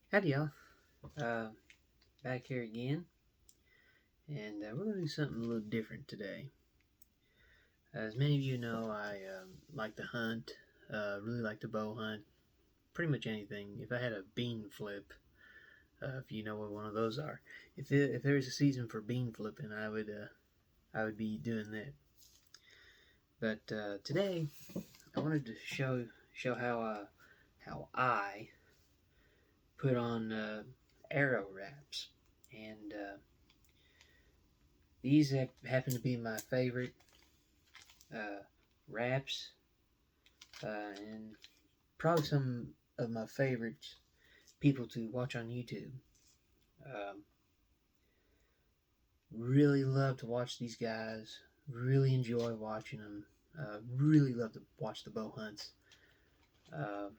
Howdy, y'all. Uh, Back here again, and we're going to do something a little different today. As many of you know, I like to hunt, really like to bow hunt, pretty much anything. If I had a bean flip, if you know what one of those are, if there was a season for bean flipping, I would be doing that. But today, I wanted to show how I put on arrow wraps, and these happen to be my favorite uh, wraps, and probably some of my favorite people to watch on YouTube. Um, really love to watch these guys. Really enjoy watching them. Really love to watch the bow hunts. Uh,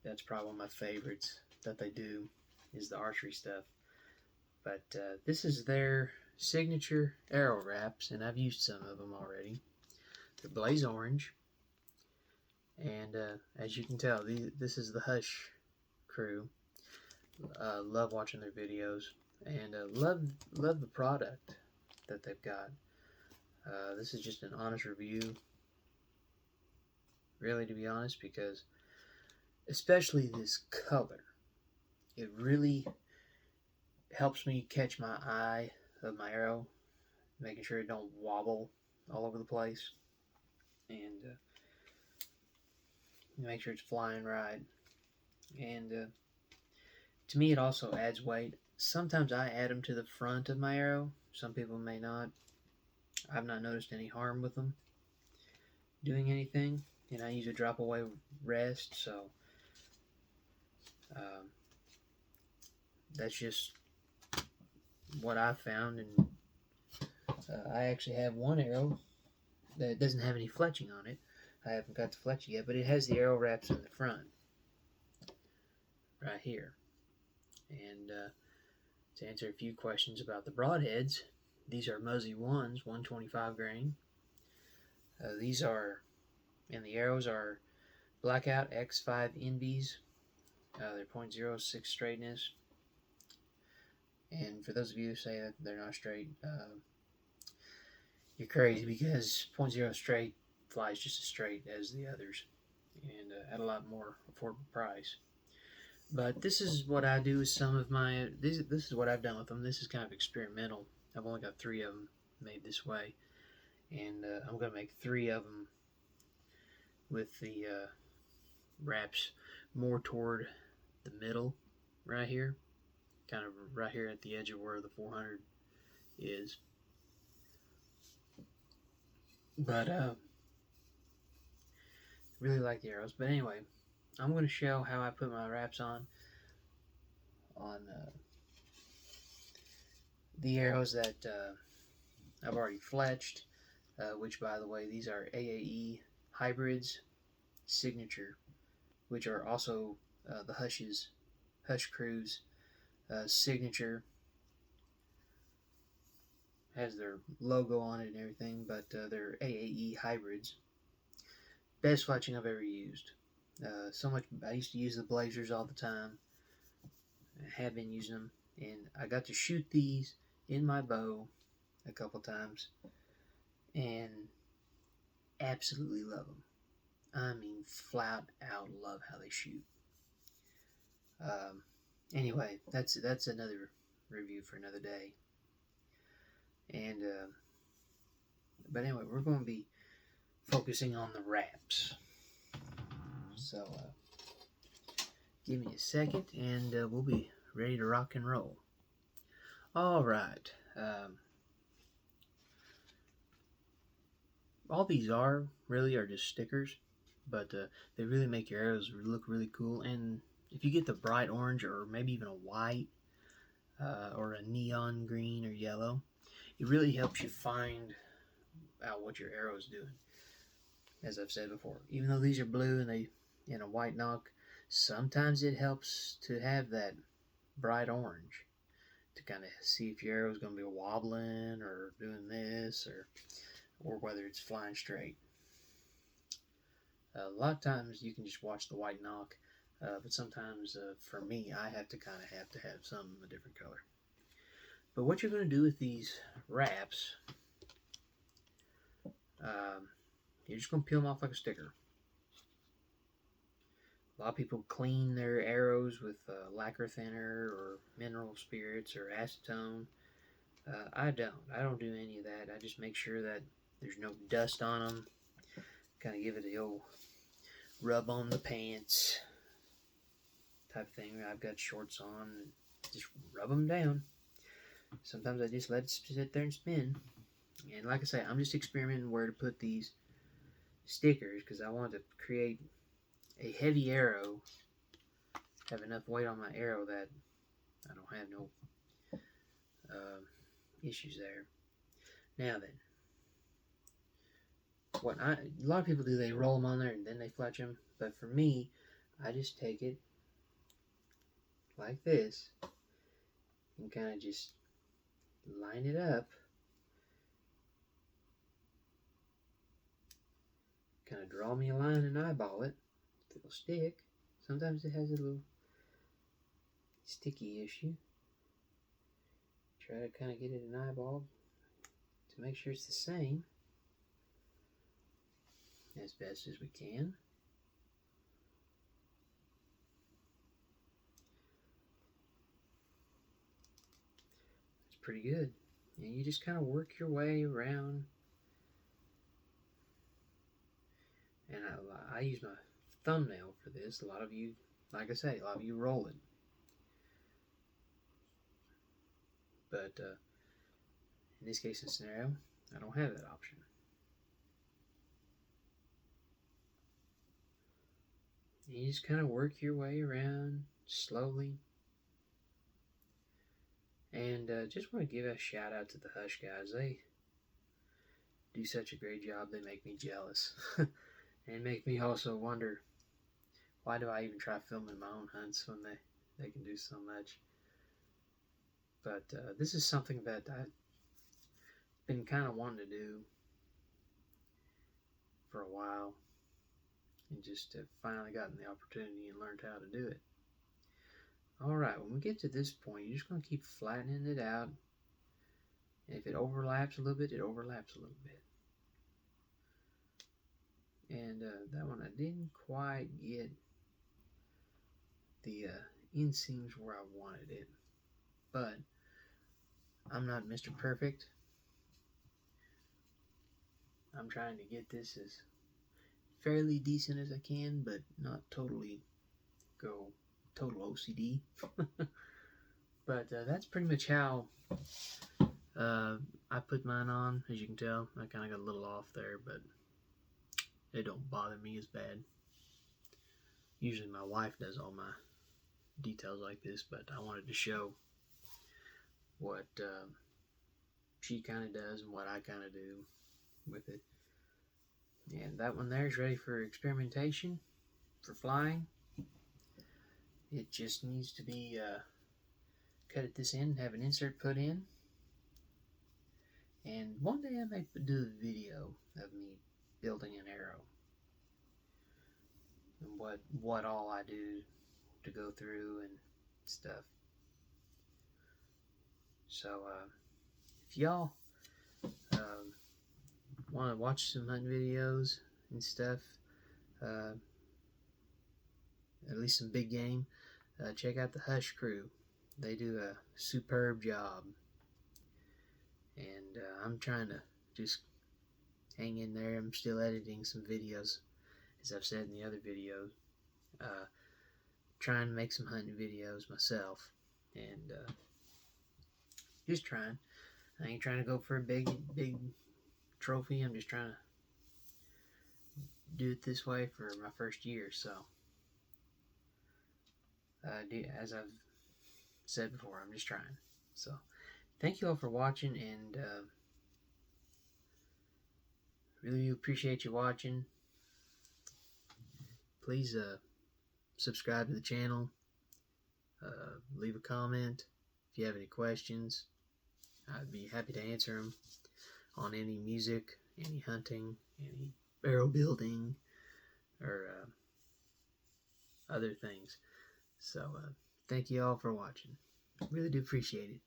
that's probably one of my favorites that they do is the archery stuff. But this is their signature arrow wraps, and I've used some of them already. They're blaze orange, and as you can tell, this is the Hush crew. Love watching their videos, and love the product that they've got. This is just an honest review, really, to be honest, because especially this color, it really helps me catch my eye of my arrow, making sure it don't wobble all over the place, and make sure it's flying right. And to me, it also adds weight. Sometimes I add them to the front of my arrow. Some people may not. I've not noticed any harm with them doing anything, and I use a drop away rest, so um, that's just what I found. And I actually have one arrow that doesn't have any fletching on it. I haven't got to fletch it yet, but it has the arrow wraps in the front, right here. And to answer a few questions about the broadheads, these are Muzzy 1s, 125 grain. These are, and the arrows are Blackout X5 Envies. They're .06 straightness. And for those of you who say that they're not straight, you're crazy, because .0 straight flies just as straight as the others, and at a lot more affordable price. But this is what I do with some of my. This is what I've done with them. This is kind of experimental. I've only got 3 of them made this way, and I'm going to make 3 of them with the wraps more toward the middle, right here, kind of right here at the edge of where the 400 is. But really like the arrows. But anyway, I'm going to show how I put my wraps on the arrows that I've already fletched, which, by the way, these are AAE hybrids signature, which are also the Hush Crew's signature. Has their logo on it and everything, but they're AAE hybrids. Best fletching I've ever used. So much. I used to use the Blazers all the time. I have been using them, and I got to shoot these in my bow a couple times, and absolutely love them. I mean, flat out love how they shoot. Um, anyway, that's another review for another day. And but anyway, we're going to be focusing on the wraps. So give me a second, and we'll be ready to rock and roll. All right. All these are just stickers, but they really make your arrows look really cool. And if you get the bright orange, or maybe even a white, or a neon green or yellow, it really helps you find out what your arrow is doing. As I've said before, even though these are blue and they in a white knock, sometimes it helps to have that bright orange to kind of see if your arrow is going to be wobbling or doing this, or whether it's flying straight. A lot of times you can just watch the white knock. But sometimes for me, I have to have some a different color. But what you're going to do with these wraps, um, you're just going to peel them off like a sticker. A lot of people clean their arrows with lacquer thinner or mineral spirits or acetone. I don't. I don't do any of that. I just make sure that there's no dust on them. Kind of give it the old rub on the pants type of thing. I've got shorts on. And just rub them down. Sometimes I just let it sit there and spin. And like I say, I'm just experimenting where to put these stickers because I want to create a heavy arrow, have enough weight on my arrow that I don't have no issues there. Now then, a lot of people do, they roll them on there and then they fletch them. But for me, I just take it like this and kind of just line it up. Kind of draw me a line and eyeball it. If it'll stick. Sometimes it has a little sticky issue. Try to kind of get it an eyeball to make sure it's the same as best as we can. It's pretty good. And you just kind of work your way around. And I use my thumbnail for this. A lot of you, like I say, a lot of you roll it. But in this case and scenario, I don't have that option. And you just kind of work your way around slowly. And just want to give a shout out to the Hush guys. They do such a great job. They make me jealous. And make me also wonder, why do I even try filming my own hunts when they can do so much? But this is something that I've been kind of wanting to do for a while, and just have finally gotten the opportunity and learned how to do it. Alright, when we get to this point, you're just going to keep flattening it out. And if it overlaps a little bit, it overlaps a little bit. And that one I didn't quite get the inseams where I wanted it. But I'm not Mr. Perfect. I'm trying to get this as fairly decent as I can, but not totally go total OCD. But that's pretty much how I put mine on. As you can tell, I kind of got a little off there, but it don't bother me as bad. Usually my wife does all my details like this, but I wanted to show what she kind of does and what I kind of do with it. And that one there is ready for experimentation, for flying. It just needs to be cut at this end, have an insert put in. And one day I may do a video of me building an arrow. And what all I do to go through and stuff. So if y'all want to watch some hunting videos and stuff, at least some big game, check out the Hush crew. They do a superb job. And I'm trying to just hang in there. I'm still editing some videos, as I've said in the other videos. Trying to make some hunting videos myself. And just trying. I ain't trying to go for a big trophy. I'm just trying to do it this way for my first year. So, as I've said before, I'm just trying. So, thank you all for watching, and really appreciate you watching. Please subscribe to the channel. Leave a comment if you have any questions. I'd be happy to answer them on any music, any hunting, any barrel building, or other things. So thank you all for watching. Really do appreciate it.